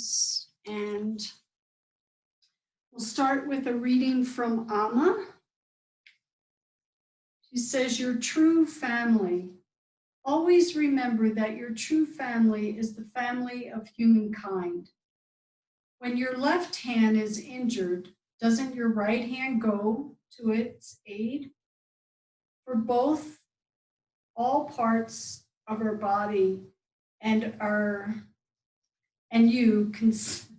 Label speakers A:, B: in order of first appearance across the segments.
A: yourselves, and we'll start with a reading from Amma. She says, your true family. Always remember that your true family is the family of humankind. When your left hand is injured, doesn't your right hand go to its aid? For both, all parts of our body and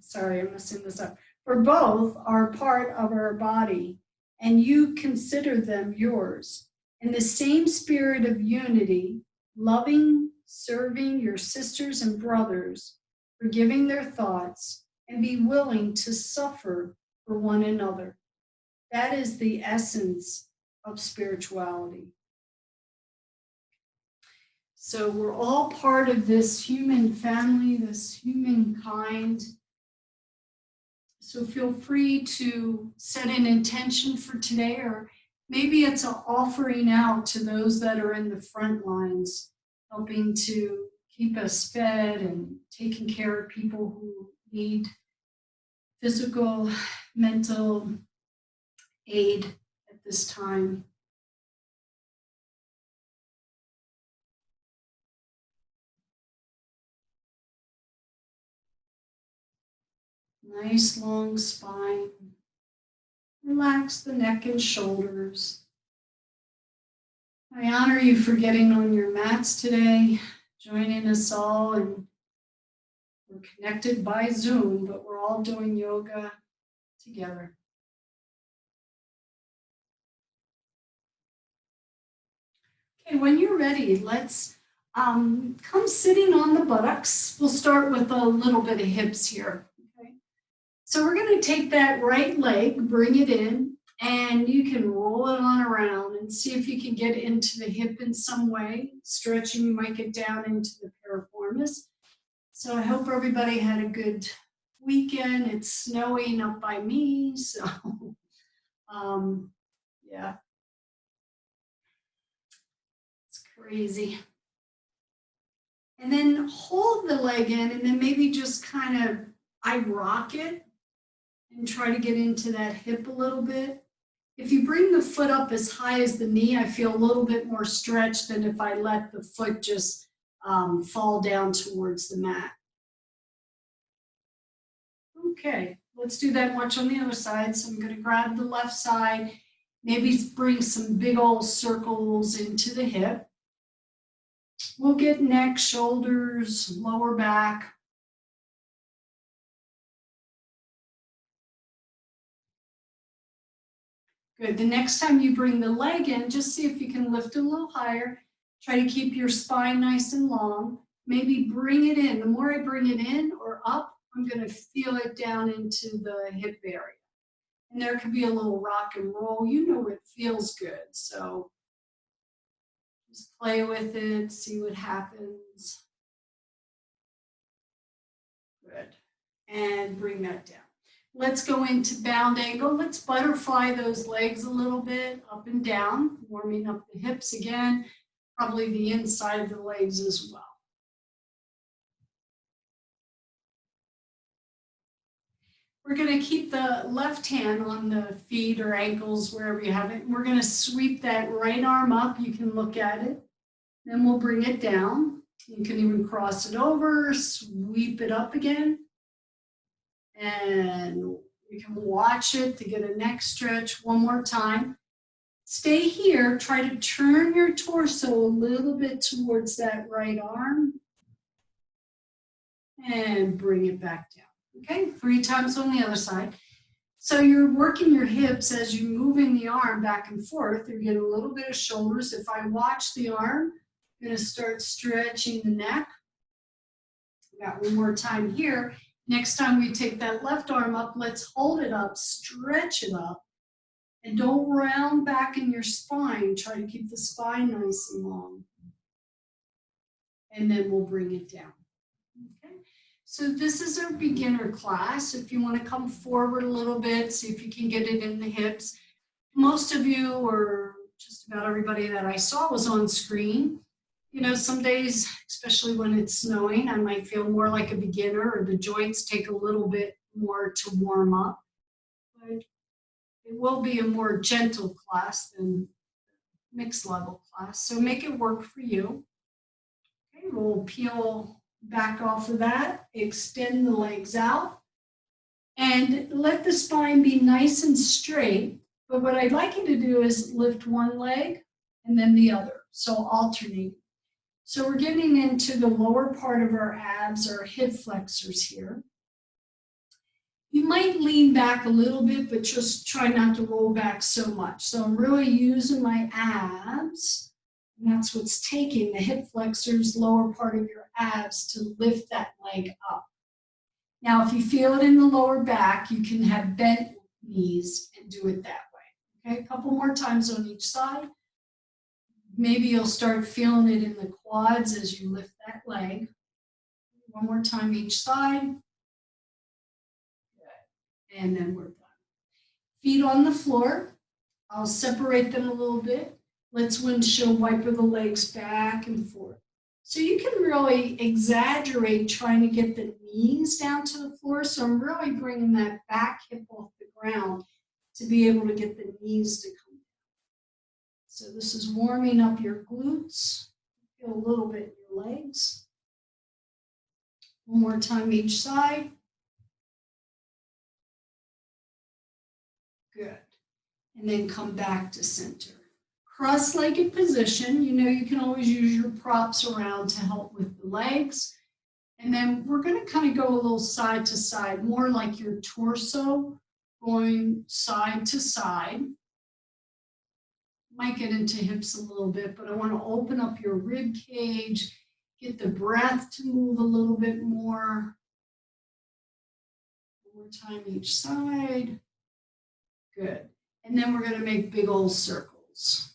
A: sorry, I'm messing this up. For both are part of our body, and you consider them yours. In the same spirit of unity, loving, serving your sisters and brothers, forgiving their thoughts, and be willing to suffer for one another. That is the essence of spirituality. So we're all part of this human family, this humankind. So feel free to set an intention for today, or maybe it's an offering out to those that are in the front lines, helping to keep us fed and taking care of people who need physical, mental aid at this time. Nice long spine. Relax the neck and shoulders. I honor you for getting on your mats today, joining us all, and we're connected by Zoom, but we're all doing yoga together. Okay, when you're ready, let's come sitting on the buttocks. We'll start with a little bit of hips here. Okay? So we're going to take that right leg, bring it in, and you can roll it on around and see if you can get into the hip in some way. Stretching, you might get down into the piriformis. So I hope everybody had a good weekend. It's snowing up by me, so yeah. It's crazy. And then hold the leg in, and then maybe just kind of, I rock it and try to get into that hip a little bit. If you bring the foot up as high as the knee, I feel a little bit more stretched than if I let the foot just fall down towards the mat. Okay, let's do that much on the other side. So I'm going to grab the left side, maybe bring some big old circles into the hip. We'll get neck, shoulders, lower back. Good. The next time you bring the leg in, just see if you can lift it a little higher. Try to keep your spine nice and long. Maybe bring it in. The more I bring it in or up, I'm going to feel it down into the hip area. And there could be a little rock and roll. You know it feels good. So just play with it, see what happens. Good. And bring that down. Let's go into bound angle. Let's butterfly those legs a little bit, up and down, warming up the hips again, probably the inside of the legs as well. We're going to keep the left hand on the feet or ankles, wherever you have it. We're going to sweep that right arm up. You can look at it. Then we'll bring it down. You can even cross it over, sweep it up again. And you can watch it to get a neck stretch one more time. Stay here. Try to turn your torso a little bit towards that right arm. And bring it back down. Okay, 3 times on the other side. So you're working your hips as you're moving the arm back and forth. You're getting a little bit of shoulders. If I watch the arm, I'm going to start stretching the neck. Got one more time here. Next time we take that left arm up, let's hold it up, stretch it up, and don't round back in your spine. Try to keep the spine nice and long. And then we'll bring it down. Okay. So this is our beginner class. If you want to come forward a little bit, see if you can get it in the hips. Most of you, or just about everybody that I saw, was on screen. You know, some days, especially when it's snowing, I might feel more like a beginner or the joints take a little bit more to warm up. But it will be a more gentle class than mixed level class. So make it work for you. Okay, we'll peel back off of that, extend the legs out, and let the spine be nice and straight. But what I'd like you to do is lift one leg and then the other. So alternate. So we're getting into the lower part of our abs, our hip flexors here. You might lean back a little bit, but just try not to roll back so much. So I'm really using my abs, and that's what's taking the hip flexors, lower part of your abs, to lift that leg up. Now, if you feel it in the lower back, you can have bent knees and do it that way. Okay, a couple more times on each side. Maybe you'll start feeling it in the quads as you lift that leg. One more time each side. Good. And then we're done. Feet on the floor. I'll separate them a little bit. Let's windshield wiper the legs back and forth. So you can really exaggerate trying to get the knees down to the floor. So I'm really bringing that back hip off the ground to be able to get the knees to come down. So this is warming up your glutes. Feel a little bit in your legs. One more time each side. Good. And then come back to center. Cross-legged position. You know, you can always use your props around to help with the legs. And then we're going to kind of go a little side to side, more like your torso going side to side. Might get into hips a little bit, but I want to open up your rib cage, get the breath to move a little bit more. One more time each side. Good. And then we're going to make big old circles.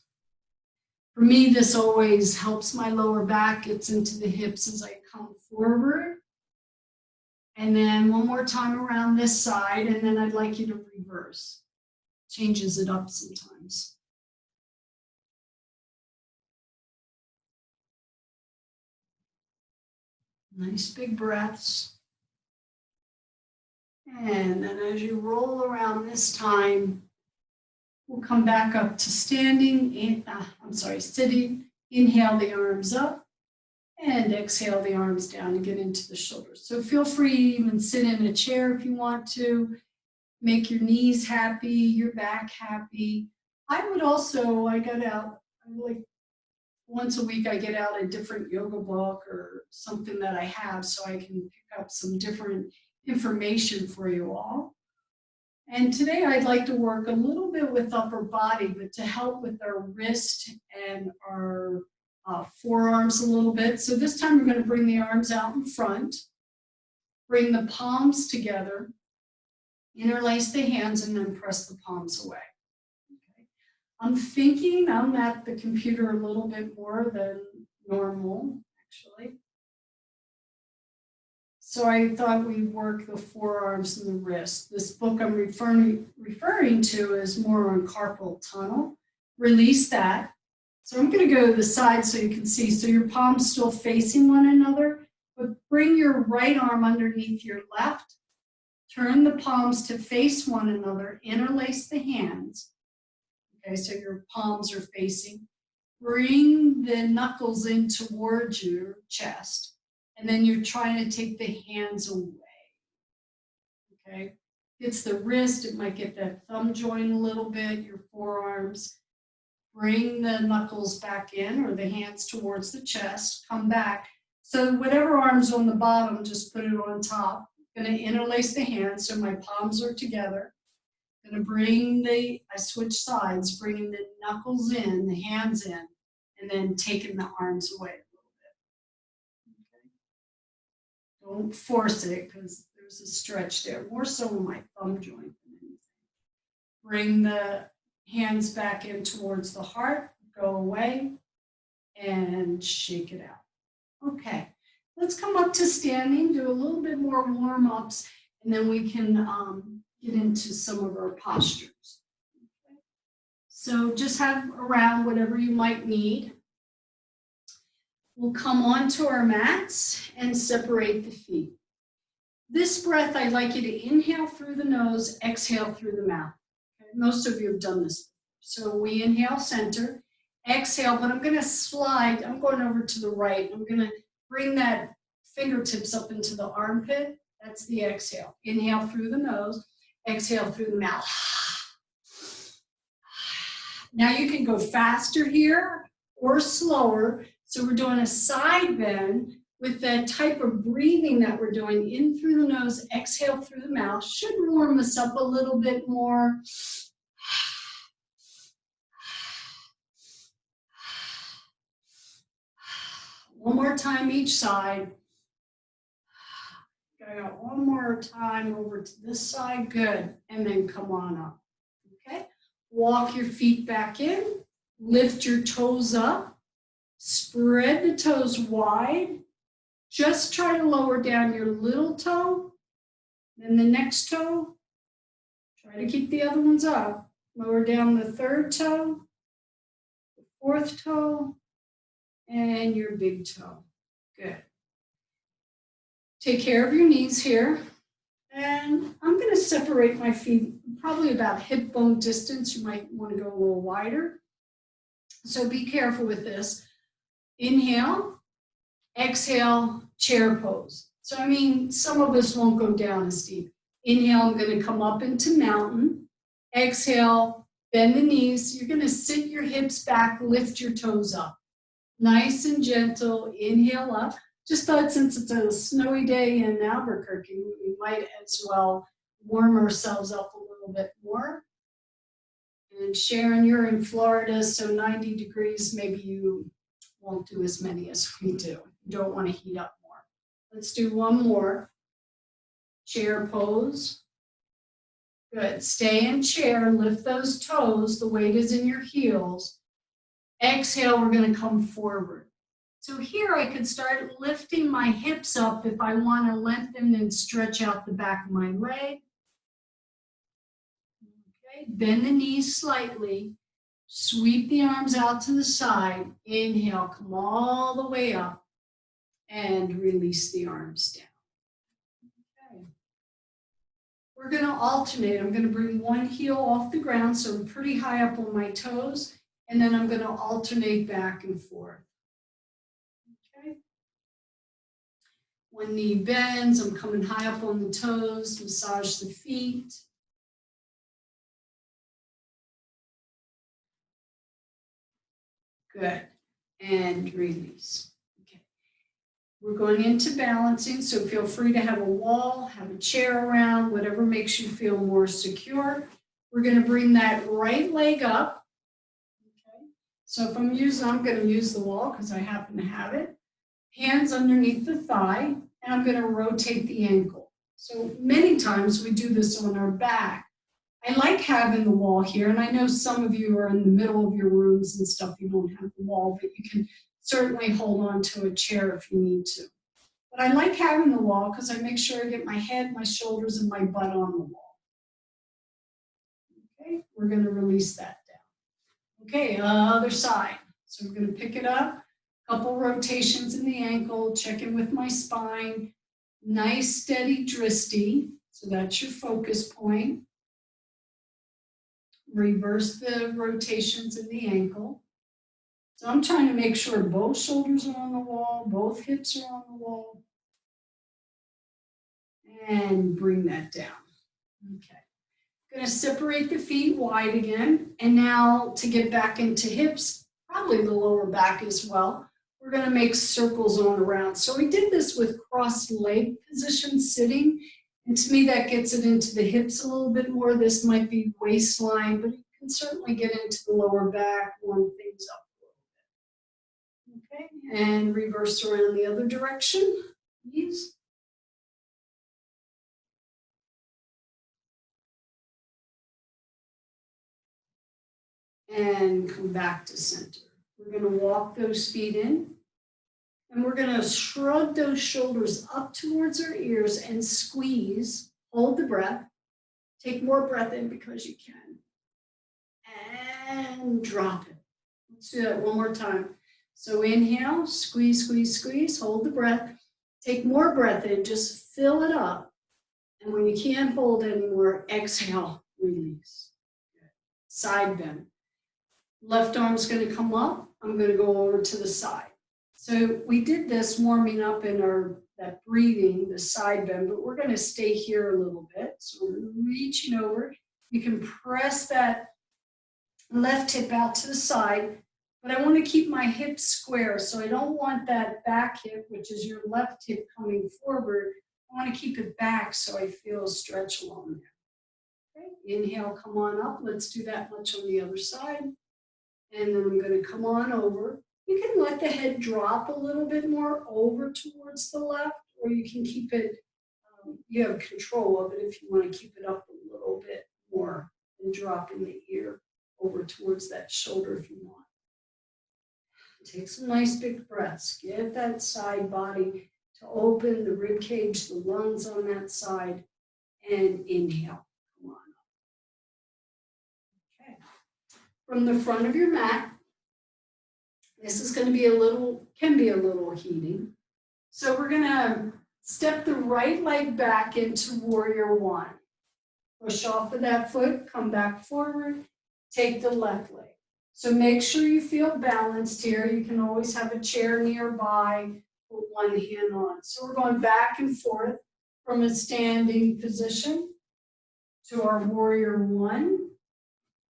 A: For me, this always helps my lower back, gets into the hips as I come forward. And then one more time around this side, and then I'd like you to reverse. Changes it up sometimes. Nice big breaths. And then as you roll around this time, we'll come back up to standing, sitting. Inhale the arms up and exhale the arms down to get into the shoulders. So feel free to even sit in a chair if you want to. Make your knees happy, your back happy. I got out, like once a week I get out a different yoga book or something that I have so I can pick up some different information for you all. And today I'd like to work a little bit with upper body, but to help with our wrist and our forearms a little bit. So this time we're going to bring the arms out in front, bring the palms together, interlace the hands, and then press the palms away. Okay. I'm thinking I'm at the computer a little bit more than normal, actually. So I thought we'd work the forearms and the wrist. This book I'm referring to is more on carpal tunnel. Release that. So I'm going to go to the side so you can see. So your palms still facing one another, but bring your right arm underneath your left. Turn the palms to face one another. Interlace the hands. Okay, so your palms are facing. Bring the knuckles in towards your chest. And then you're trying to take the hands away. Okay, it's the wrist. It might get that thumb joint a little bit, your forearms. Bring the knuckles back in or the hands towards the chest. Come back. So whatever arm's on the bottom, just put it on top. I'm going to interlace the hands so my palms are together. I'm going to I switch sides, bringing the knuckles in, the hands in, and then taking the arms away. Don't force it because there's a stretch there, more so on my thumb joint than anything. Bring the hands back in towards the heart, go away, and shake it out. Okay, let's come up to standing, do a little bit more warm-ups, and then we can get into some of our postures. Okay. So just have around whatever you might need. We'll come onto our mats and separate the feet. This breath, I'd like you to inhale through the nose, exhale through the mouth. Okay? Most of you have done this. So we inhale center, exhale, but I'm going to slide. I'm going over to the right. I'm going to bring that fingertips up into the armpit. That's the exhale. Inhale through the nose, exhale through the mouth. Now you can go faster here or slower. So we're doing a side bend with that type of breathing that we're doing in through the nose, exhale through the mouth. Should warm us up a little bit more. One more time each side. Got one more time over to this side. Good. And then come on up. Okay. Walk your feet back in. Lift your toes up. Spread the toes wide. Just try to lower down your little toe. Then the next toe. Try to keep the other ones up. Lower down the third toe. The fourth toe. And your big toe. Good. Take care of your knees here. And I'm going to separate my feet probably about hip bone distance. You might want to go a little wider. So be careful with this. Inhale, exhale, chair pose. So I mean, some of us won't go down as deep. Inhale, I'm going to come up into mountain. Exhale, bend the knees. You're going to sit your hips back, lift your toes up. Nice and gentle. Inhale up. Just thought since it's a snowy day in Albuquerque, we might as well warm ourselves up a little bit more. And Sharon, you're in Florida, so 90 degrees, maybe you won't do as many as we do. You don't want to heat up more. Let's do one more. Chair pose. Good. Stay in chair. Lift those toes. The weight is in your heels. Exhale, we're going to come forward. So here I could start lifting my hips up if I want to lengthen and stretch out the back of my leg. Okay. Bend the knees slightly. Sweep the arms out to the side. Inhale, come all the way up. And release the arms down. Okay. We're going to alternate. I'm going to bring one heel off the ground, so I'm pretty high up on my toes. And then I'm going to alternate back and forth. Okay. One knee bends. I'm coming high up on the toes. Massage the feet. Good. And release. Okay. We're going into balancing, so feel free to have a wall, have a chair around, whatever makes you feel more secure. We're going to bring that right leg up. Okay. So if I'm going to use the wall because I happen to have it. Hands underneath the thigh, and I'm going to rotate the ankle. So many times we do this on our back. I like having the wall here, and I know some of you are in the middle of your rooms and stuff, you don't have the wall, but you can certainly hold on to a chair if you need to. But I like having the wall because I make sure I get my head, my shoulders, and my butt on the wall. Okay, we're going to release that down. Okay, other side. So we're going to pick it up, couple rotations in the ankle, check in with my spine. Nice, steady dristy. So that's your focus point. Reverse the rotations in the ankle. So I'm trying to make sure both shoulders are on the wall, both hips are on the wall. And bring that down. Okay. Going to separate the feet wide again. And now to get back into hips, probably the lower back as well, we're going to make circles on around. So we did this with crossed leg position sitting. And to me, that gets it into the hips a little bit more. This might be waistline, but you can certainly get into the lower back, warm things up a little bit. Okay, and reverse around the other direction, please. And come back to center. We're going to walk those feet in. And we're going to shrug those shoulders up towards our ears and squeeze. Hold the breath. Take more breath in because you can. And drop it. Let's do that one more time. So inhale, squeeze, squeeze, squeeze, hold the breath. Take more breath in, just fill it up. And when you can't hold anymore, exhale, release. Good. Side bend. Left arm's going to come up. I'm going to go over to the side. So we did this warming up in that breathing, the side bend, but we're going to stay here a little bit. So we're reaching over. You can press that left hip out to the side, but I want to keep my hips square. So I don't want that back hip, which is your left hip, coming forward. I want to keep it back so I feel a stretch along there. Okay. Inhale, come on up. Let's do that much on the other side. And then I'm going to come on over. You can let the head drop a little bit more over towards the left, or you can keep it, you have control of it if you want to keep it up a little bit more and dropping the ear over towards that shoulder if you want. Take some nice big breaths. Get that side body to open, the rib cage, the lungs on that side, and inhale. Come on up. Okay. From the front of your mat, this is going to be can be a little heating. So we're going to step the right leg back into warrior one. Push off of that foot, come back forward, take the left leg. So make sure you feel balanced here. You can always have a chair nearby, put one hand on. So we're going back and forth from a standing position to our warrior one.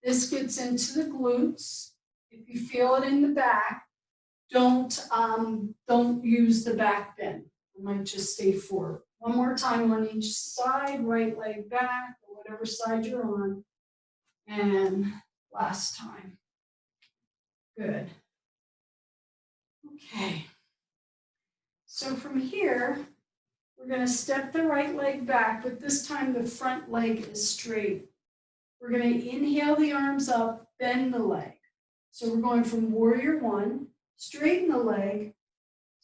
A: This gets into the glutes. If you feel it in the back, don't use the back bend. I might just stay forward. One more time on each side, right leg back, or whatever side you're on. And last time. Good. Okay. So from here, we're going to step the right leg back, but this time the front leg is straight. We're going to inhale the arms up, bend the leg. So we're going from warrior one, straighten the leg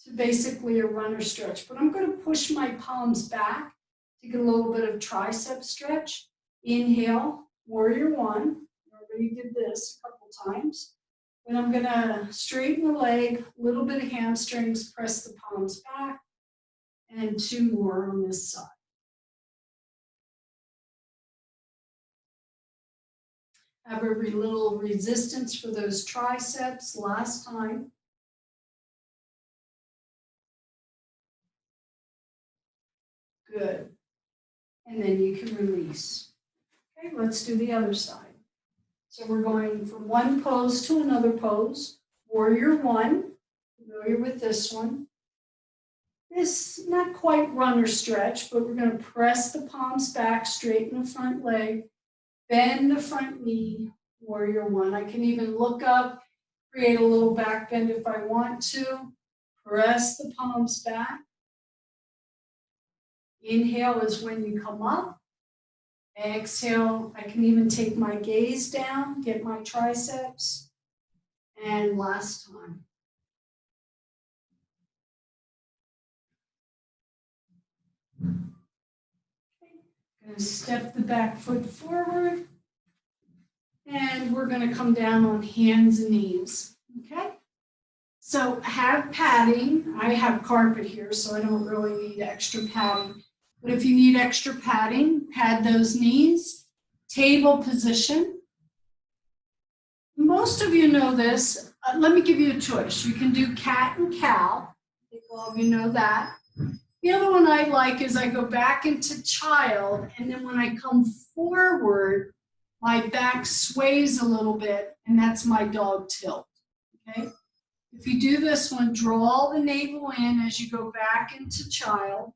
A: to basically a runner stretch. But I'm going to push my palms back to get a little bit of tricep stretch. Inhale, warrior one. I already did this a couple times. And I'm going to straighten the leg, a little bit of hamstrings, press the palms back, and two more on this side. Have every little resistance for those triceps. Last time. Good. And then you can release. Okay, let's do the other side. So we're going from one pose to another pose. Warrior one, familiar with this one. This not quite runner stretch, but we're going to press the palms back, straighten the front leg, bend the front knee, warrior one. I can even look up, create a little back bend if I want to. Press the palms back. Inhale is when you come up. Exhale, I can even take my gaze down, get my triceps. And last time. Okay. Going to step the back foot forward. And we're going to come down on hands and knees. Okay? So have padding. I have carpet here, so I don't really need extra padding. But if you need extra padding, pad those knees. Table position. Most of you know this. Let me give you a choice. You can do cat and cow. I think all of you know that. The other one I like is I go back into child, and then when I come forward, my back sways a little bit, and that's my dog tilt. Okay? If you do this one, draw the navel in as you go back into child,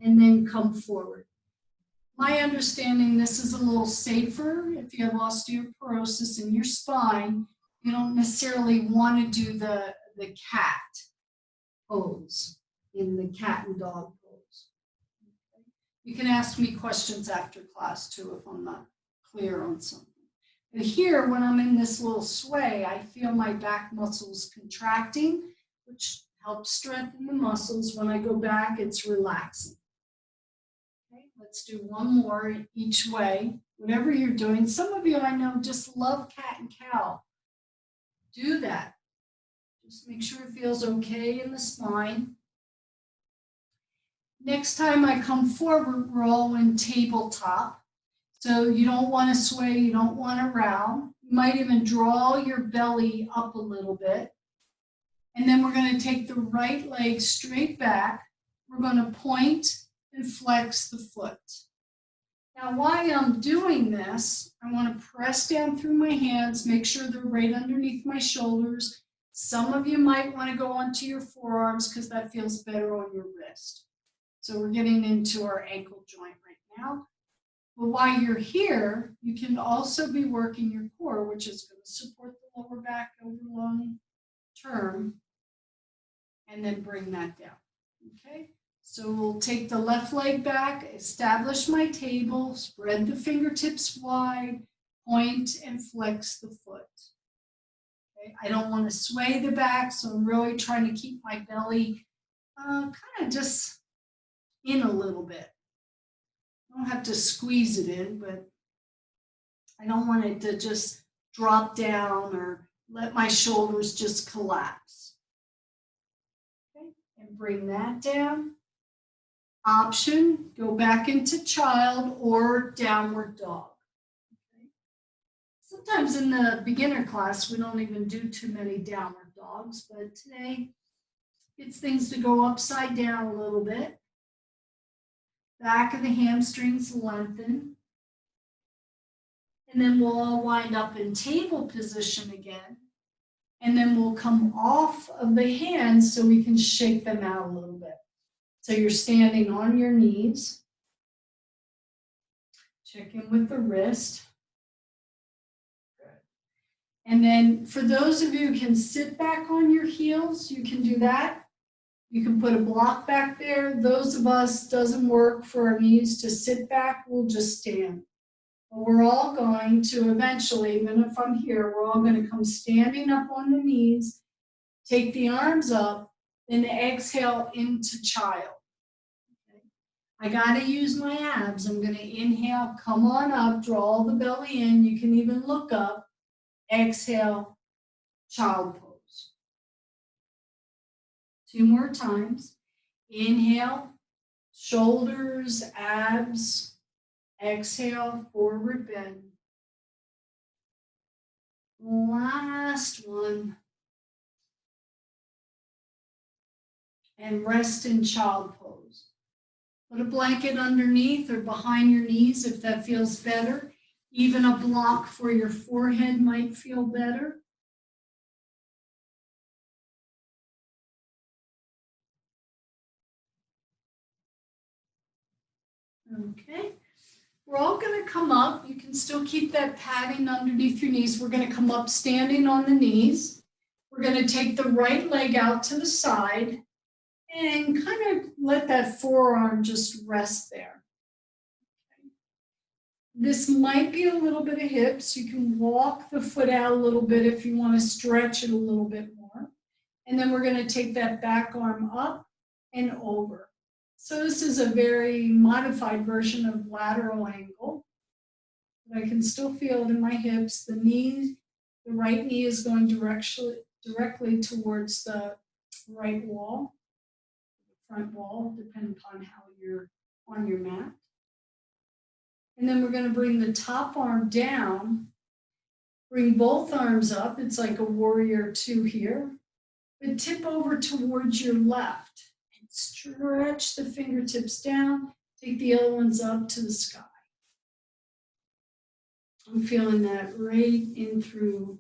A: and then come forward. My understanding, this is a little safer. If you have osteoporosis in your spine, you don't necessarily want to do the cat pose, in the cat and dog pose. Okay? You can ask me questions after class too if I'm not clear on something. But here, when I'm in this little sway, I feel my back muscles contracting, which helps strengthen the muscles. When I go back, it's relaxing. Okay, let's do one more each way. Whatever you're doing, some of you I know just love cat and cow. Do that. Just make sure it feels okay in the spine. Next time I come forward, we're all in tabletop. So you don't want to sway, you don't want to round. You might even draw your belly up a little bit. And then we're going to take the right leg straight back. We're going to point and flex the foot. Now, while I'm doing this, I want to press down through my hands, make sure they're right underneath my shoulders. Some of you might want to go onto your forearms because that feels better on your wrist. So we're getting into our ankle joint right now. But while you're here, you can also be working your core, which is going to support the lower back over long term, and then bring that down. Okay? So we'll take the left leg back, establish my table, spread the fingertips wide, point and flex the foot. Okay? I don't want to sway the back, so I'm really trying to keep my belly kind of just in a little bit. I don't have to squeeze it in, but I don't want it to just drop down or let my shoulders just collapse. Okay? And bring that down. Option, go back into child or downward dog. Okay. Sometimes in the beginner class, we don't even do too many downward dogs, but today it's things to go upside down a little bit. Back of the hamstrings lengthen. And then we'll all wind up in table position again. And then we'll come off of the hands so we can shake them out a little bit. So you're standing on your knees. Check in with the wrist. Good. And then for those of you who can sit back on your heels, you can do that. You can put a block back there. Those of us doesn't work for our knees to sit back, we'll just stand. But we're all going to eventually, even if I'm here, we're all going to come standing up on the knees, take the arms up, then exhale into child. Okay. I got to use my abs. I'm going to inhale, come on up, draw the belly in. You can even look up, exhale, child pose. 2 more times. Inhale, shoulders, abs. Exhale, forward bend. Last one. And rest in child pose. Put a blanket underneath or behind your knees if that feels better. Even a block for your forehead might feel better. Okay. We're all going to come up. You can still keep that padding underneath your knees. We're going to come up standing on the knees. We're going to take the right leg out to the side and kind of let that forearm just rest there. Okay. This might be a little bit of hips. You can walk the foot out a little bit if you want to stretch it a little bit more. And then we're going to take that back arm up and over. So this is a very modified version of lateral angle. But I can still feel it in my hips. The knee, the right knee is going directly towards the right wall, the front wall, depending upon how you're on your mat. And then we're going to bring the top arm down, bring both arms up. It's like a warrior 2 here, but tip over towards your left. Stretch the fingertips down, take the other ones up to the sky. I'm feeling that right in through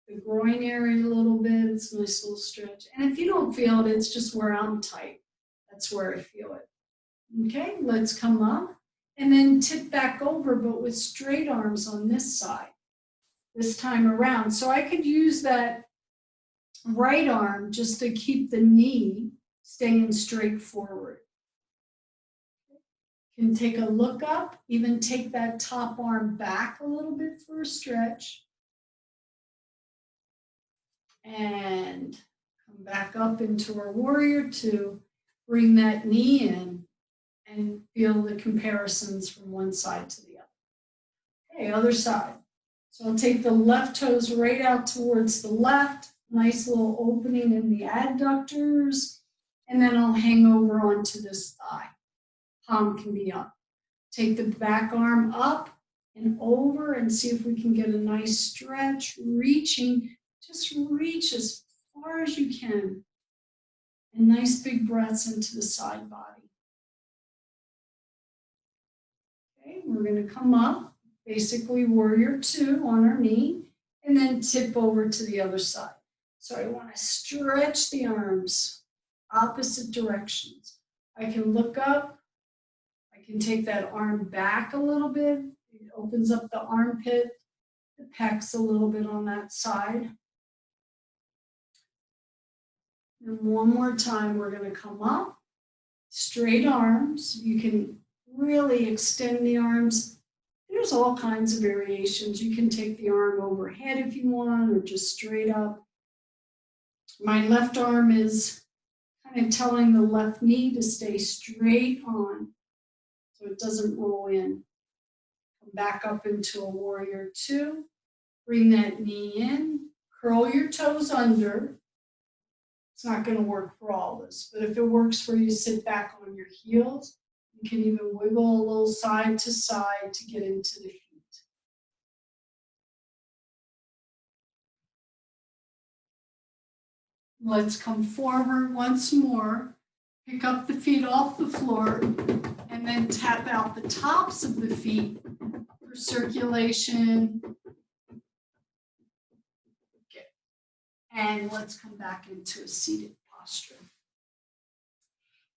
A: the groin area a little bit. It's a nice little stretch. And if you don't feel it, it's just where I'm tight. That's where I feel it. Okay, let's come up and then tip back over, but with straight arms on this side, this time around. So I could use that right arm just to keep the knee staying straight forward. You can take a look up, even take that top arm back a little bit for a stretch. And come back up into our warrior 2. Bring that knee in and feel the comparisons from one side to the other. Okay, other side. So I'll take the left toes right out towards the left. nice little opening in the adductors, and then I'll hang over onto this thigh. Palm can be up. Take the back arm up and over and see if we can get a nice stretch, reaching, just reach as far as you can. And nice big breaths into the side body. Okay, we're going to come up, basically warrior two on our knee, and then tip over to the other side. So I want to stretch the arms, opposite directions. I can look up, I can take that arm back a little bit. It opens up the armpit, the pecs a little bit on that side. And one more time, we're going to come up, straight arms. You can really extend the arms. There's all kinds of variations. You can take the arm overhead if you want, or just straight up. My left arm is kind of telling the left knee to stay straight on so it doesn't roll in. Come back up into a warrior two. Bring that knee in. Curl your toes under. It's not going to work for all of us, but if it works for you, sit back on your heels. You can even wiggle a little side to side to get into the feet. Let's come forward once more. Pick up the feet off the floor and then tap out the tops of the feet for circulation. Okay. And let's come back into a seated posture.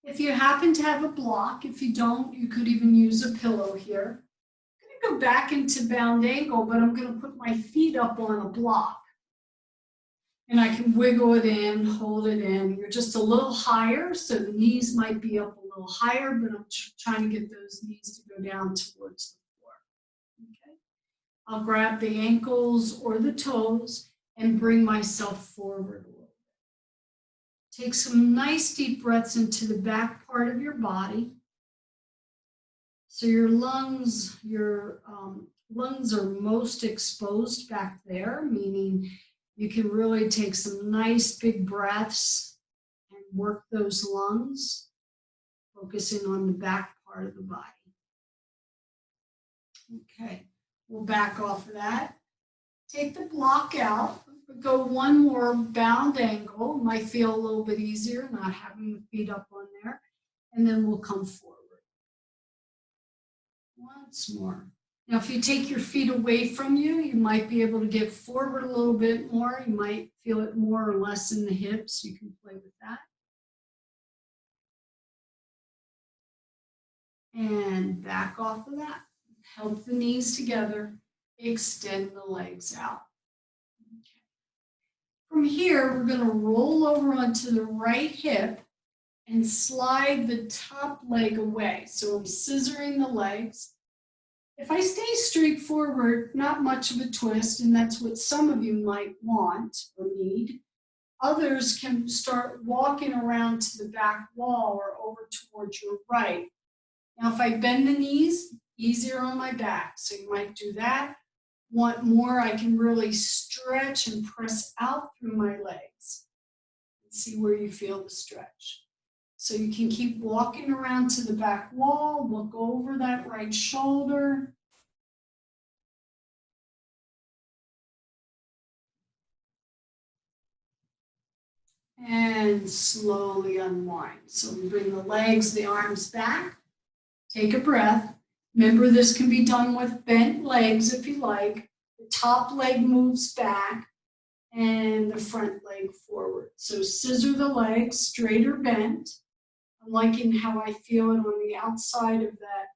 A: If you happen to have a block, if you don't, you could even use a pillow here. I'm going to go back into bound ankle, but I'm going to put my feet up on a block. And I can wiggle it in, hold it in. You're just a little higher, so the knees might be up a little higher, but I'm trying to get those knees to go down towards the floor. Okay. I'll grab the ankles or the toes and bring myself forward a little bit. Take some nice deep breaths into the back part of your body. So your lungs are most exposed back there, meaning you can really take some nice big breaths and work those lungs, focusing on the back part of the body. Okay, we'll back off of that. Take the block out, go one more bound angle. Might feel a little bit easier not having the feet up on there. And then we'll come forward. Once more. Now, if you take your feet away from you, you might be able to get forward a little bit more. You might feel it more or less in the hips. You can play with that. And back off of that. Help the knees together. Extend the legs out. Okay. From here, we're going to roll over onto the right hip and slide the top leg away. So I'm scissoring the legs. If I stay straight forward, not much of a twist, and that's what some of you might want or need. Others can start walking around to the back wall or over towards your right. Now, if I bend the knees, easier on my back, so you might do that. Want more, I can really stretch and press out through my legs. And see where you feel the stretch. So you can keep walking around to the back wall, look over that right shoulder. And slowly unwind. So we bring the legs, the arms back. Take a breath. Remember, this can be done with bent legs if you like. The top leg moves back and the front leg forward. So scissor the legs, straight or bent. I'm liking how I feel it on the outside of that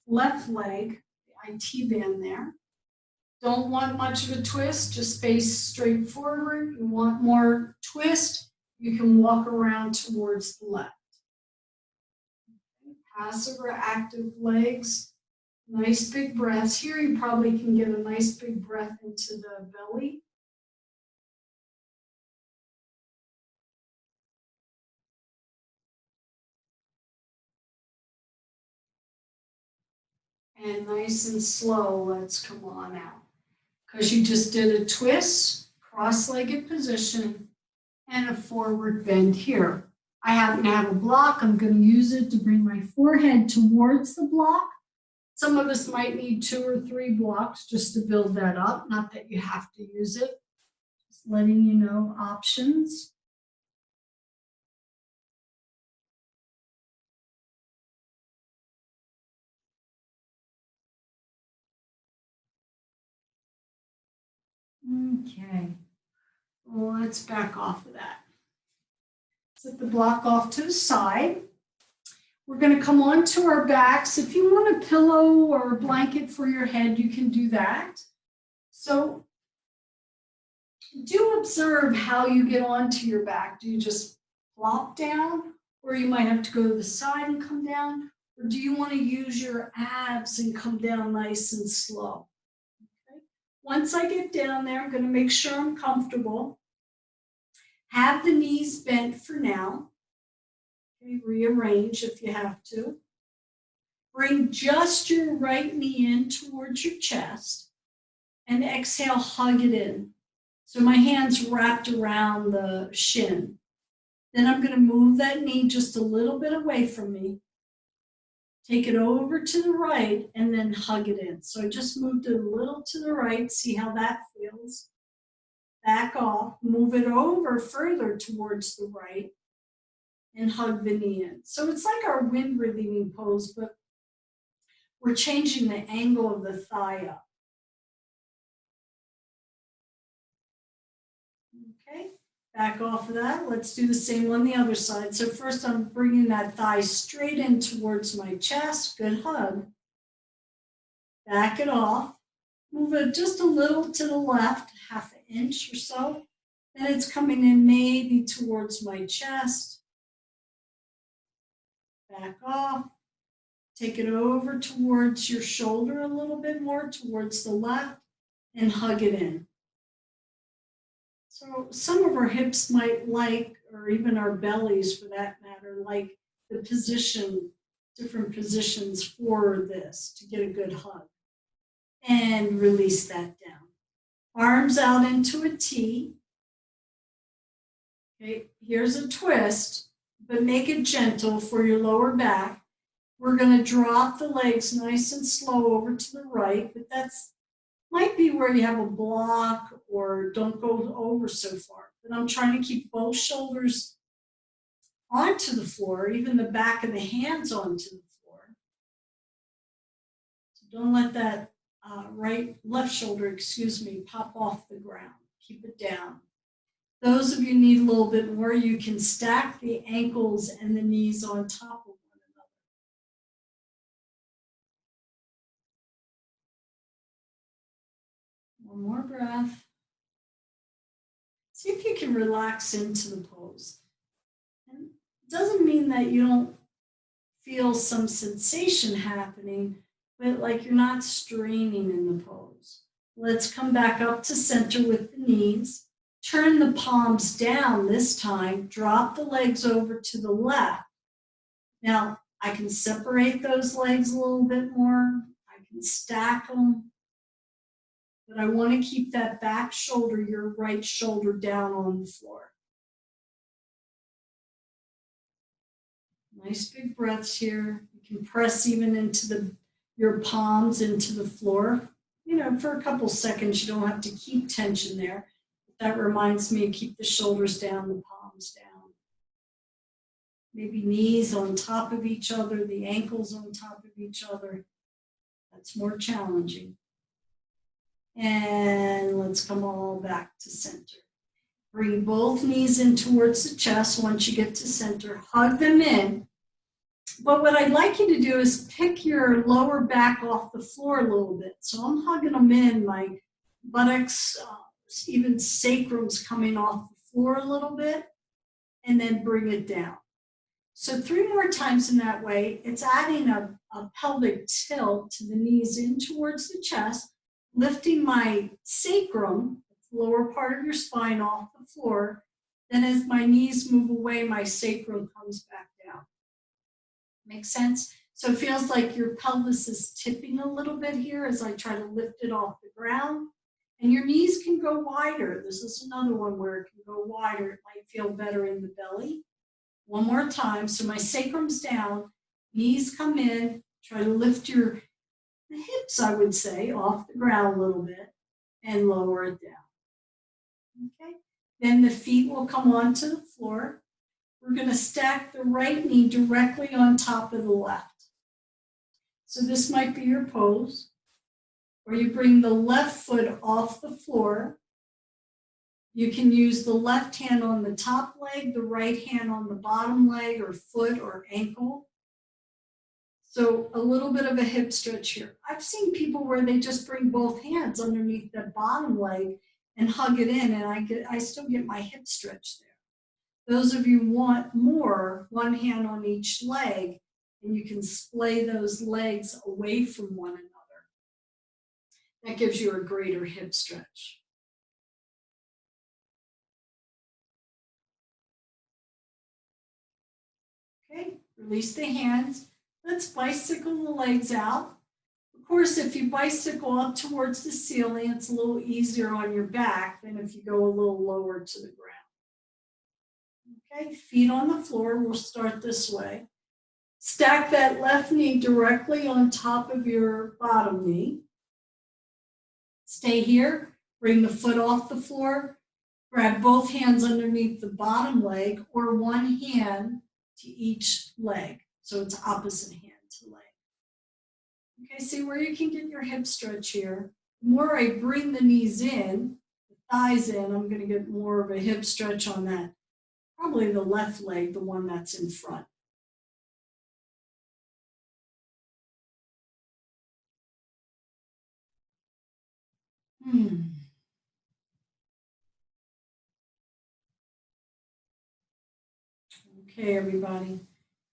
A: left leg, the IT band there. Don't want much of a twist, just face straight forward. You want more twist, you can walk around towards the left. Okay. Passive or active legs, nice big breaths. Here you probably can get a nice big breath into the belly. And nice and slow, let's come on out. Because you just did a twist, cross-legged position. and a forward bend here. I happen to have a block. I'm going to use it to bring my forehead towards the block. Some of us might need 2 or 3 blocks just to build that up. Not that you have to use it. Just letting you know options. Okay, well, let's back off of that. Set the block off to the side. We're going to come onto our backs. If you want a pillow or a blanket for your head, you can do that. So do observe how you get onto your back. Do you just plop down, or you might have to go to the side and come down? Or do you want to use your abs and come down nice and slow? Okay. Once I get down there, I'm going to make sure I'm comfortable. Have the knees bent for now. Okay, rearrange if you have to. Bring just your right knee in towards your chest and exhale, hug it in. So my hand's wrapped around the shin. Then I'm going to move that knee just a little bit away from me. Take it over to the right and then hug it in. So I just moved it a little to the right. See how that feels. Back off. Move it over further towards the right and hug the knee in. So it's like our wind relieving pose, but we're changing the angle of the thigh up. Okay, back off of that. Let's do the same on the other side. So first I'm bringing that thigh straight in towards my chest. Good hug. Back it off. Move it just a little to the left, half an inch or so. Then it's coming in maybe towards my chest. Back off. Take it over towards your shoulder a little bit more, towards the left, and hug it in. So some of our hips might like, or even our bellies for that matter, like the position, different positions for this to get a good hug. And release that down. Arms out into a T. Okay, here's a twist, but make it gentle for your lower back. We're going to drop the legs nice and slow over to the right, but that's might be where you have a block or don't go over so far. But I'm trying to keep both shoulders onto the floor, even the back of the hands onto the floor. So don't let that left shoulder, pop off the ground. Keep it down. Those of you need a little bit more, you can stack the ankles and the knees on top of one another. One more breath. See if you can relax into the pose. And it doesn't mean that you don't feel some sensation happening, but like you're not straining in the pose. Let's come back up to center with the knees. Turn the palms down this time. Drop the legs over to the left. Now, I can separate those legs a little bit more. I can stack them. But I want to keep that back shoulder, your right shoulder, down on the floor. Nice big breaths here. You can press even into your palms into the floor. You know, for a couple seconds, you don't have to keep tension there. That reminds me to keep the shoulders down, the palms down. Maybe knees on top of each other, the ankles on top of each other. That's more challenging. And let's come all back to center. Bring both knees in towards the chest. Once you get to center, hug them in. But what I'd like you to do is pick your lower back off the floor a little bit. So I'm hugging them in, my buttocks, even sacrum's coming off the floor a little bit, and then bring it down. So 3 more times in that way. It's adding a pelvic tilt to the knees in towards the chest, lifting my sacrum, the lower part of your spine, off the floor. Then as my knees move away, my sacrum comes back down. Make sense? So it feels like your pelvis is tipping a little bit here as I try to lift it off the ground. And your knees can go wider. This is another one where it can go wider. It might feel better in the belly. One more time. So my sacrum's down, knees come in, try to lift the hips, I would say, off the ground a little bit and lower it down. Okay. Then the feet will come onto the floor. We're going to stack the right knee directly on top of the left. So this might be your pose. Or you bring the left foot off the floor. You can use the left hand on the top leg, the right hand on the bottom leg or foot or ankle. So a little bit of a hip stretch here. I've seen people where they just bring both hands underneath the bottom leg and hug it in, and I still get my hip stretch there. Those of you who want more, one hand on each leg, and you can splay those legs away from one another. That gives you a greater hip stretch. Okay, release the hands. Let's bicycle the legs out. Of course, if you bicycle up towards the ceiling, it's a little easier on your back than if you go a little lower to the ground. Okay, feet on the floor. We'll start this way. Stack that left knee directly on top of your bottom knee. Stay here. Bring the foot off the floor. Grab both hands underneath the bottom leg or one hand to each leg. So it's opposite hand to leg. Okay, see where you can get your hip stretch here. The more I bring the knees in, the thighs in, I'm going to get more of a hip stretch on that. Probably the left leg, the one that's in front. Okay, everybody.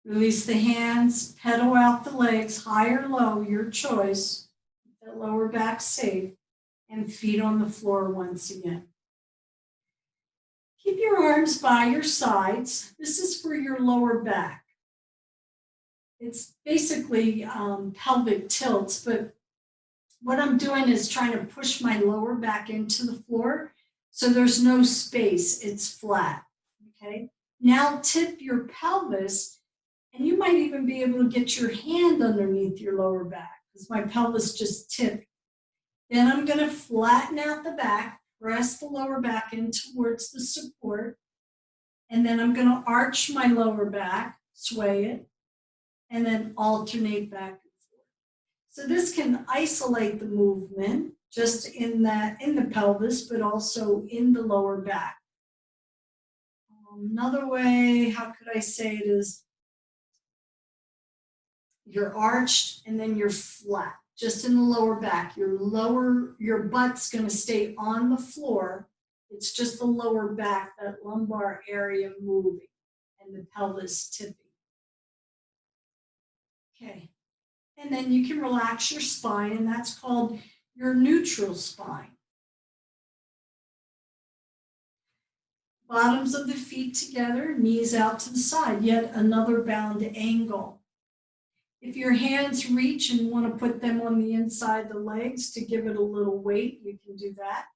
A: Release the hands, pedal out the legs, high or low, your choice. Keep that lower back safe, and feet on the floor once again. Keep your arms by your sides. This is for your lower back. It's basically pelvic tilts, but what I'm doing is trying to push my lower back into the floor so there's no space, it's flat, okay? Now tip your pelvis, and you might even be able to get your hand underneath your lower back because my pelvis just tipped. Then I'm going to flatten out the back, press the lower back in towards the support, and then I'm going to arch my lower back, sway it, and then alternate back and forth. So this can isolate the movement just in the pelvis, but also in the lower back. Another way, how could I say it, is you're arched and then you're flat, just in the lower back. Your butt's going to stay on the floor. It's just the lower back, that lumbar area moving, and the pelvis tipping. Okay, and then you can relax your spine, and that's called your neutral spine. Bottoms of the feet together, knees out to the side, yet another bound angle. If your hands reach and you want to put them on the inside of the legs to give it a little weight, you can do that.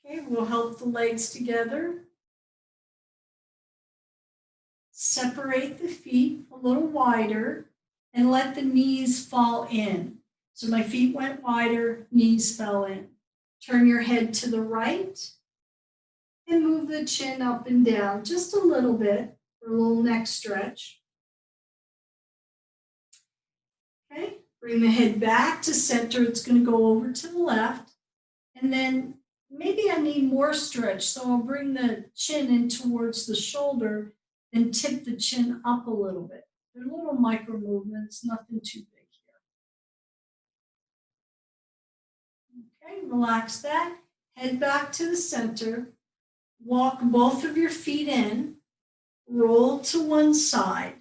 A: Okay, we'll help the legs together. Separate the feet a little wider and let the knees fall in. So my feet went wider, knees fell in. Turn your head to the right and move the chin up and down just a little bit for a little neck stretch. Okay, bring the head back to center. It's going to go over to the left. And then maybe I need more stretch, so I'll bring the chin in towards the shoulder and tip the chin up a little bit. They're little micro movements, nothing too big here. Okay, relax that. Head back to the center. Walk both of your feet in. Roll to one side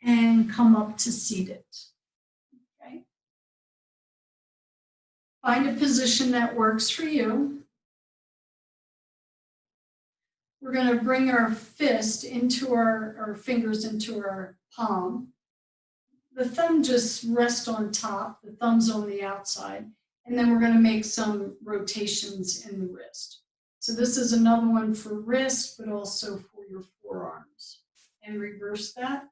A: and come up to seated. Okay. Find a position that works for you. we're going to bring our fist into our fingers into our palm. The thumb just rests on top, the thumb's on the outside, and then we're going to make some rotations in the wrist. So this is another one for wrist, but also for your forearms. And reverse that.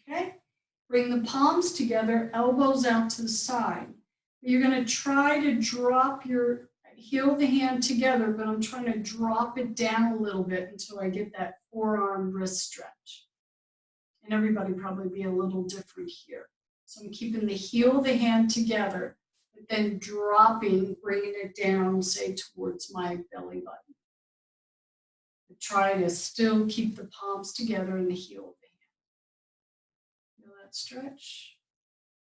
A: Okay, bring the palms together, elbows out to the side. You're going to try to drop your heel the hand together, but I'm trying to drop it down a little bit until I get that forearm wrist stretch. And everybody probably be a little different here. So I'm keeping the heel of the hand together, but then dropping, bringing it down, say towards my belly button. But try to still keep the palms together and the heel of the hand. Feel that stretch?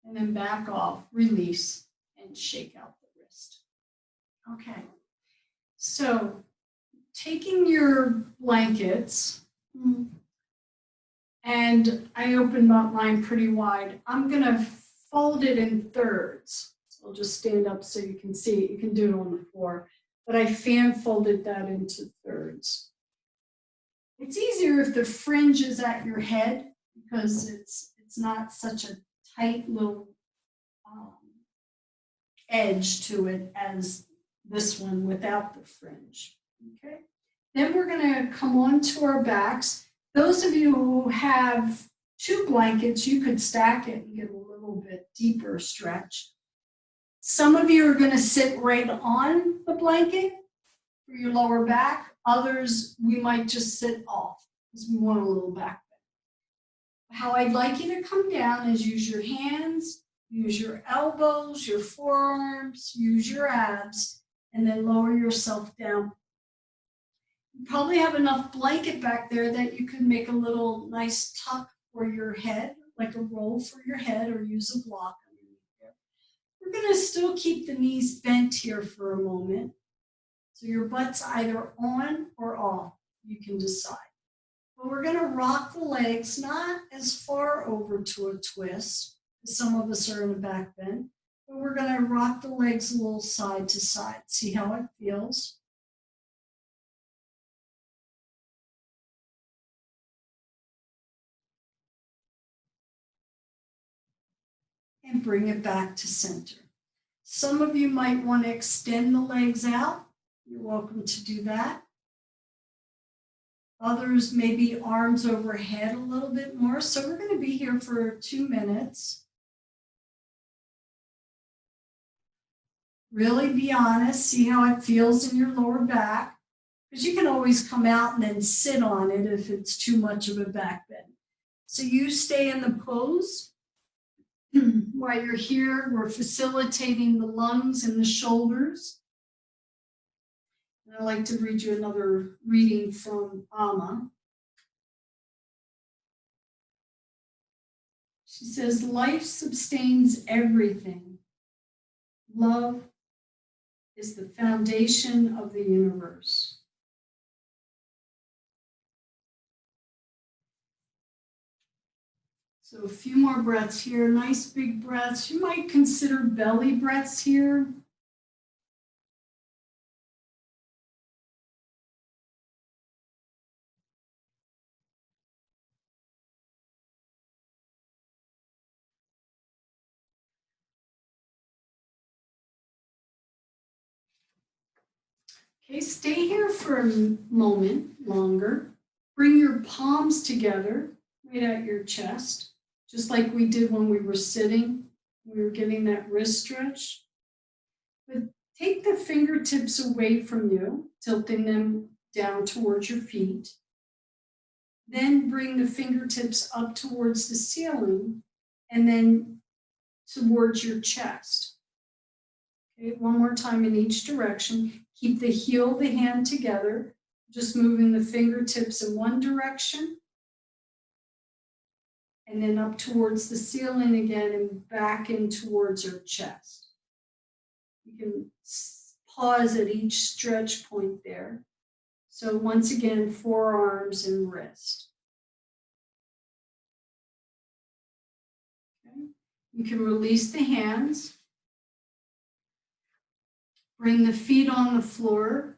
A: And then back off, release, and shake out the wrist. Okay, so taking your blankets, and I opened up mine pretty wide. I'm gonna fold it in thirds. So I'll just stand up so you can see it. You can do it on the floor, but I fan folded that into thirds. It's easier if the fringe is at your head because it's not such a tight little edge to it as this one without the fringe. Okay. Then we're going to come on to our backs. Those of you who have 2 blankets, you could stack it and get a little bit deeper stretch. Some of you are going to sit right on the blanket for your lower back. Others, we might just sit off because we want a little back bend. How I'd like you to come down is use your hands, use your elbows, your forearms, use your abs, and then lower yourself down. You probably have enough blanket back there that you can make a little nice tuck for your head, like a roll for your head, or use a block underneath there. We're going to still keep the knees bent here for a moment. So your butt's either on or off. You can decide. But we're going to rock the legs, not as far over to a twist, as some of us are in a back bend, but we're going to rock the legs a little side to side. See how it feels? And bring it back to center. Some of you might want to extend the legs out. You're welcome to do that. Others maybe arms overhead a little bit more. So we're going to be here for 2 minutes. Really be honest. See how it feels in your lower back. Because you can always come out and then sit on it if it's too much of a back bend. So you stay in the pose. While you're here, we're facilitating the lungs and the shoulders. And I'd like to read you another reading from Amma. She says, life sustains everything. Love is the foundation of the universe. So a few more breaths here, nice big breaths. You might consider belly breaths here. Okay, stay here for a moment longer. Bring your palms together right at your chest, just like we did when we were sitting. We were getting that wrist stretch. But take the fingertips away from you, tilting them down towards your feet. Then bring the fingertips up towards the ceiling and then towards your chest. Okay, one more time in each direction. Keep the heel of the hand together, just moving the fingertips in one direction and then up towards the ceiling again and back in towards your chest. You can pause at each stretch point there. So once again, forearms and wrist. Okay. You can release the hands. Bring the feet on the floor.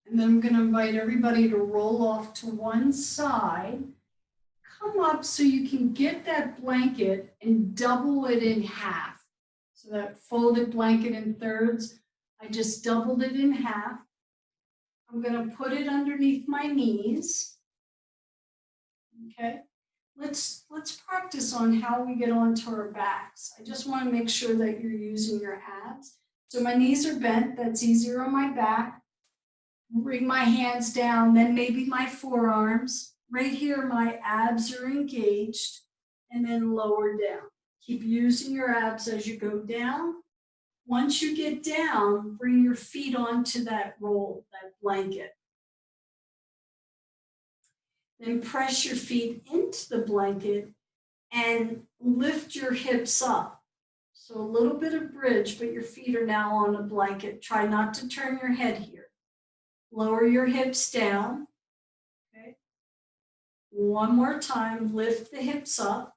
A: And then I'm going to invite everybody to roll off to one side. Come up so you can get that blanket and double it in half. So that folded blanket in thirds, I just doubled it in half. I'm going to put it underneath my knees. Okay, let's practice on how we get onto our backs. I just want to make sure that you're using your abs. So my knees are bent, that's easier on my back. Bring my hands down, then maybe my forearms. Right here, my abs are engaged, and then lower down. Keep using your abs as you go down. Once you get down, bring your feet onto that roll, that blanket. Then press your feet into the blanket and lift your hips up. So a little bit of bridge, but your feet are now on a blanket. Try not to turn your head here. Lower your hips down. Okay. One more time, lift the hips up.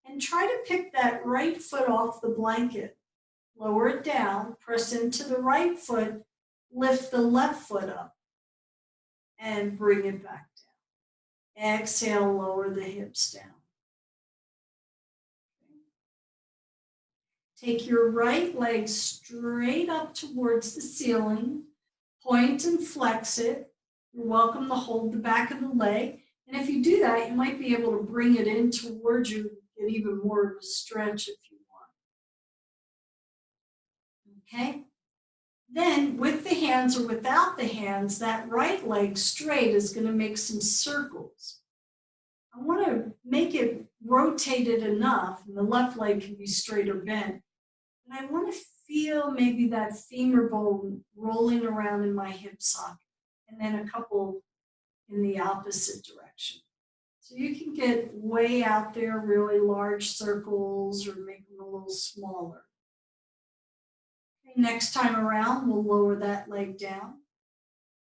A: And try to pick that right foot off the blanket. Lower it down, press into the right foot, lift the left foot up, and bring it back down. Exhale, lower the hips down. Take your right leg straight up towards the ceiling. Point and flex it. You're welcome to hold the back of the leg. And if you do that, you might be able to bring it in towards you, get even more of a stretch if you want. Okay? Then with the hands or without the hands, that right leg straight is going to make some circles. I want to make it rotated enough, and the left leg can be straight or bent. And I want to feel maybe that femur bone rolling around in my hip socket, and then a couple in the opposite direction. So you can get way out there, really large circles, or make them a little smaller. Okay, next time around, we'll lower that leg down.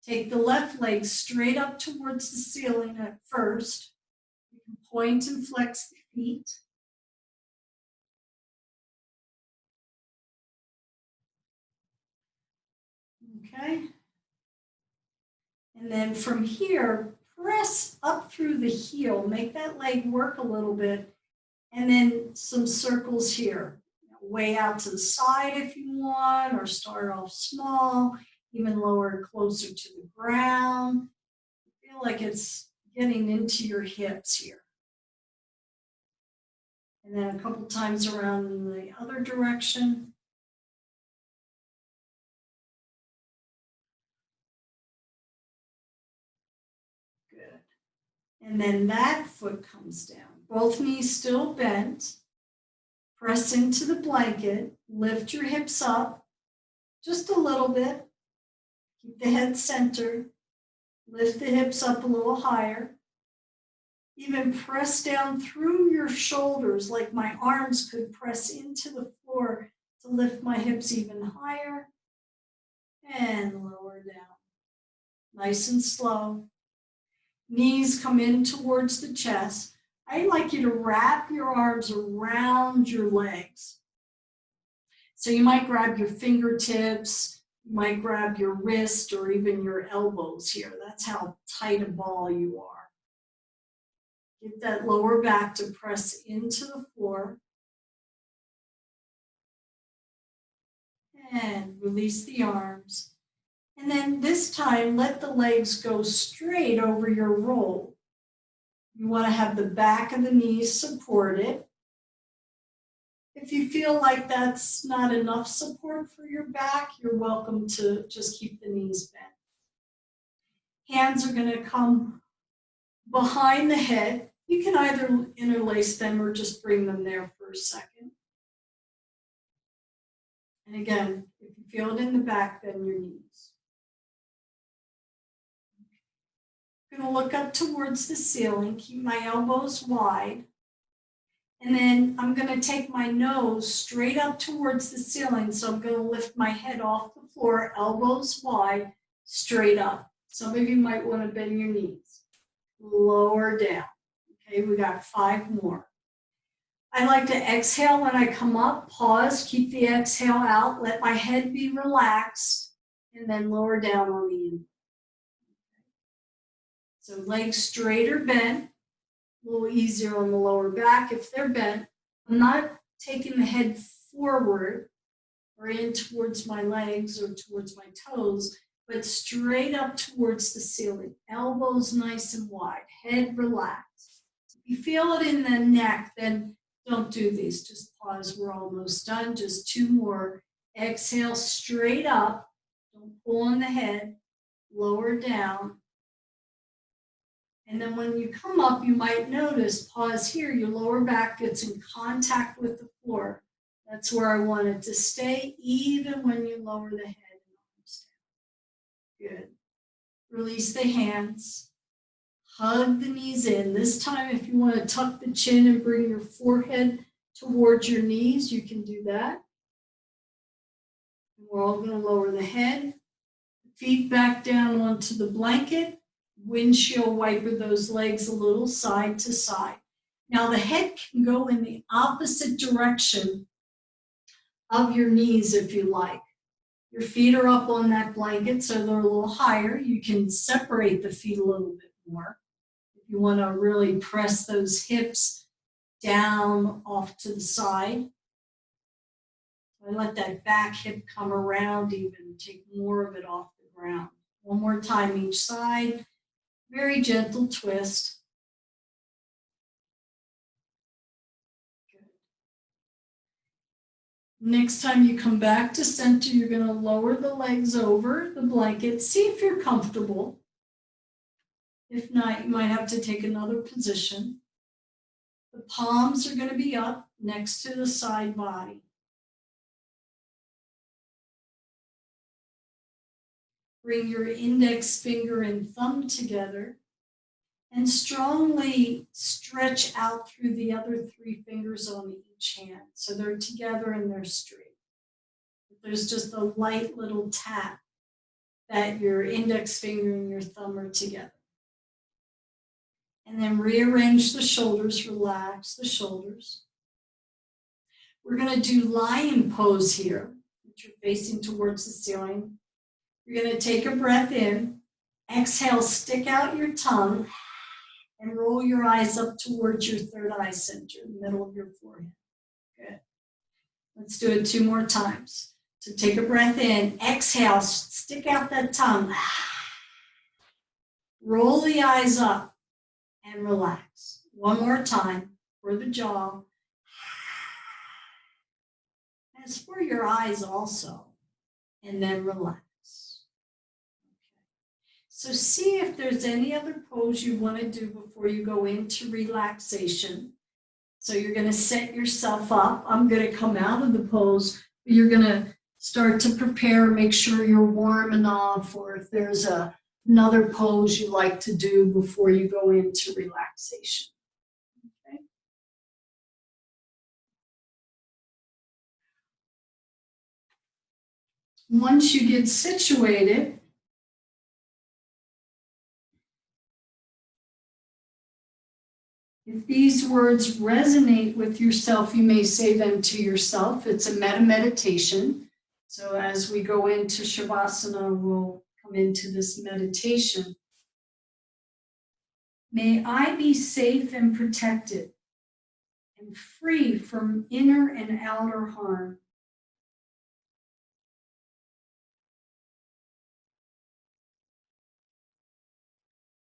A: Take the left leg straight up towards the ceiling at first. You can point and flex the feet. Okay. And then from here, press up through the heel, make that leg work a little bit, and then some circles here. Way out to the side if you want, or start off small, even lower closer to the ground. Feel like it's getting into your hips here. And then a couple times around in the other direction. Good. And then that foot comes down. Both knees still bent. Press into the blanket. Lift your hips up just a little bit. Keep the head centered. Lift the hips up a little higher. Even press down through your shoulders like my arms could press into the floor to lift my hips even higher. And lower down. Nice and slow. Knees come in towards the chest. I'd like you to wrap your arms around your legs. So you might grab your fingertips, you might grab your wrist or even your elbows here. That's how tight a ball you are. Get that lower back to press into the floor. And release the arms. And then this time, let the legs go straight over your roll. You want to have the back of the knees supported. If you feel like that's not enough support for your back, you're welcome to just keep the knees bent. Hands are going to come behind the head. You can either interlace them or just bring them there for a second. And again, if you feel it in the back, bend your knees. I'm going to look up towards the ceiling, keep my elbows wide. And then I'm going to take my nose straight up towards the ceiling. So I'm going to lift my head off the floor, elbows wide, straight up. Some of you might want to bend your knees. lower down. Okay, we got 5 more. I like to exhale when I come up, pause, keep the exhale out, let my head be relaxed, and then lower down on the in. So legs straight or bent, a little easier on the lower back if they're bent. I'm not taking the head forward or in towards my legs or towards my toes, but straight up towards the ceiling. Elbows nice and wide, head relaxed. If you feel it in the neck, then don't do these. Just pause. We're almost done. Just 2 more. Exhale straight up. Don't pull on the head. Lower down. And then when you come up, you might notice, pause here, your lower back gets in contact with the floor. That's where I want it to stay, even when you lower the head and arms down. Good. Release the hands. Hug the knees in. This time, if you want to tuck the chin and bring your forehead towards your knees, you can do that. And we're all going to lower the head. Feet back down onto the blanket. Windshield wiper those legs a little side to side. Now the head can go in the opposite direction of your knees if you like. Your feet are up on that blanket, so they're a little higher. You can separate the feet a little bit more. If you want to really press those hips down off to the side. I let that back hip come around even, take more of it off the ground. One more time each side. Very gentle twist. Good. Next time you come back to center, you're going to lower the legs over the blanket. See if you're comfortable. If not, you might have to take another position. The palms are going to be up next to the side body. Bring your index finger and thumb together and strongly stretch out through the other 3 fingers on each hand. So they're together and they're straight. There's just a light little tap that your index finger and your thumb are together. And then rearrange the shoulders, relax the shoulders. We're going to do lion pose here, which you're facing towards the ceiling. You're going to take a breath in, exhale, stick out your tongue, and roll your eyes up towards your third eye center, the middle of your forehead. Good. Let's do it 2 more times. So take a breath in, exhale, stick out that tongue, roll the eyes up, and relax. 1 more time for the jaw. As for your eyes also, and then relax. So see if there's any other pose you want to do before you go into relaxation. So you're going to set yourself up. I'm going to come out of the pose. You're going to start to prepare, make sure you're warm enough, or if there's another pose you like to do before you go into relaxation. Okay. Once you get situated, if these words resonate with yourself, you may say them to yourself. It's a meditation. So as we go into Shavasana, we'll come into this meditation. May I be safe and protected and free from inner and outer harm.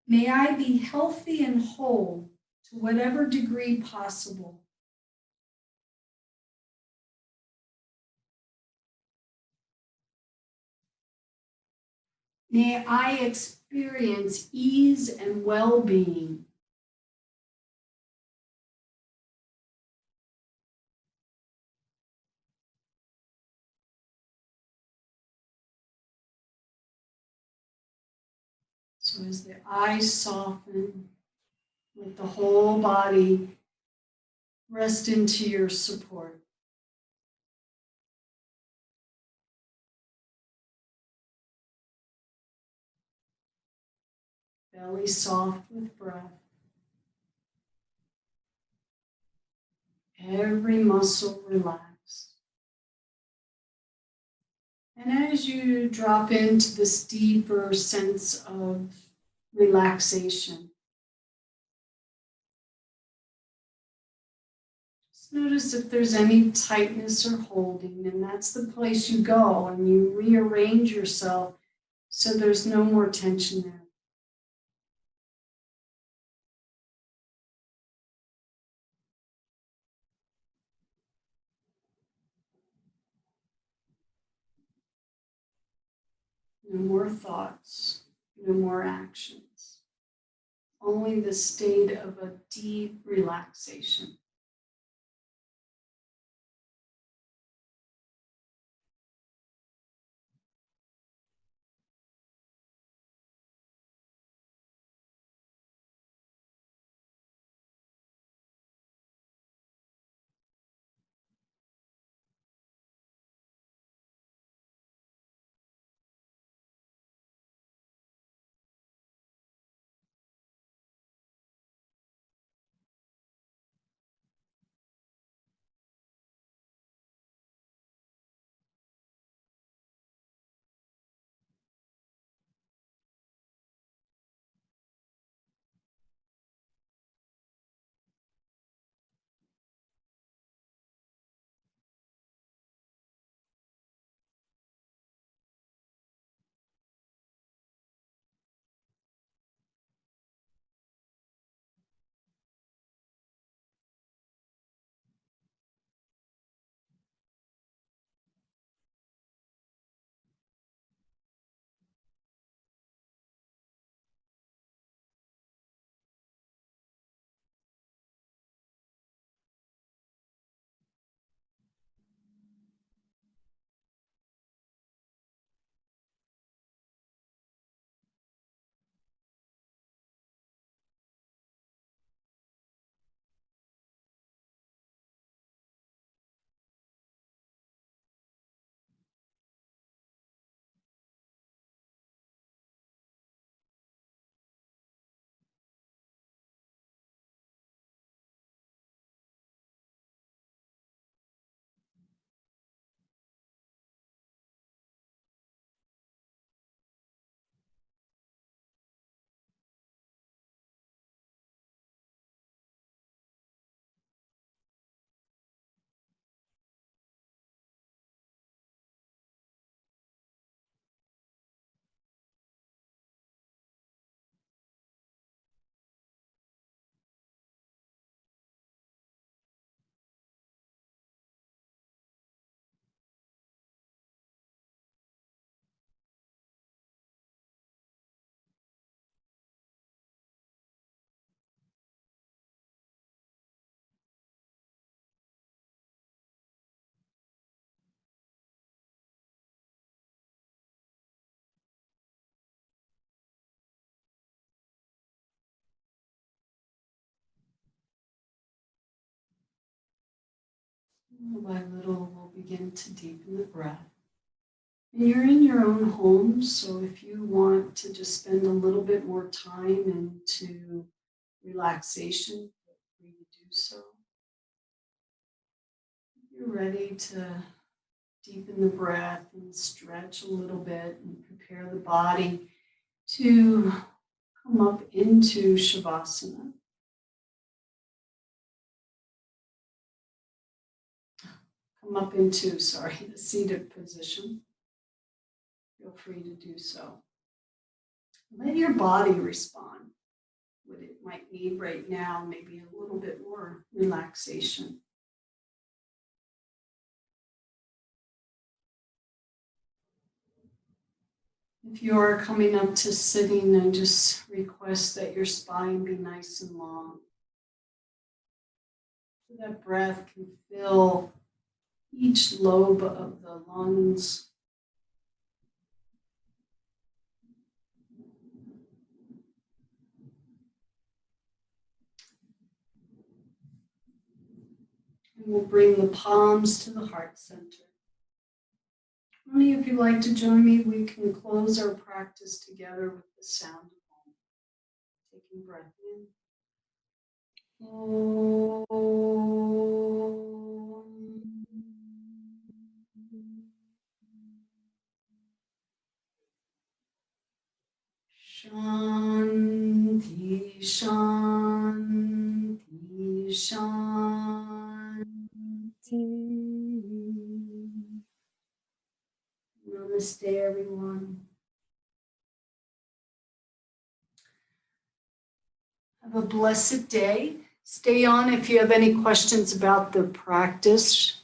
A: May I be healthy and whole to whatever degree possible. May I experience ease and well-being. So as the eyes soften, let the whole body rest into your support. belly soft with breath. Every muscle relaxed. And as you drop into this deeper sense of relaxation, just notice if there's any tightness or holding, and that's the place you go and you rearrange yourself so there's no more tension there. No more thoughts, no more actions. Only the state of a deep relaxation. Little by little, we'll begin to deepen the breath. And you're in your own home, so if you want to just spend a little bit more time into relaxation, feel free to do so. If you're ready to deepen the breath and stretch a little bit and prepare the body to come up into Shavasana. The seated position. Feel free to do so. Let your body respond. What it might need right now, maybe a little bit more relaxation. If you are coming up to sitting, I just request that your spine be nice and long. So that breath can fill each lobe of the lungs. And we'll bring the palms to the heart center. Only if you'd like to join me, we can close our practice together with the sound of home. taking breath in. Shanti, Shanti, Shanti. Namaste, everyone. Have a blessed day. Stay on if you have any questions about the practice,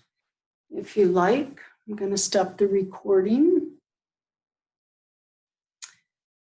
A: if you like. I'm going to stop the recording.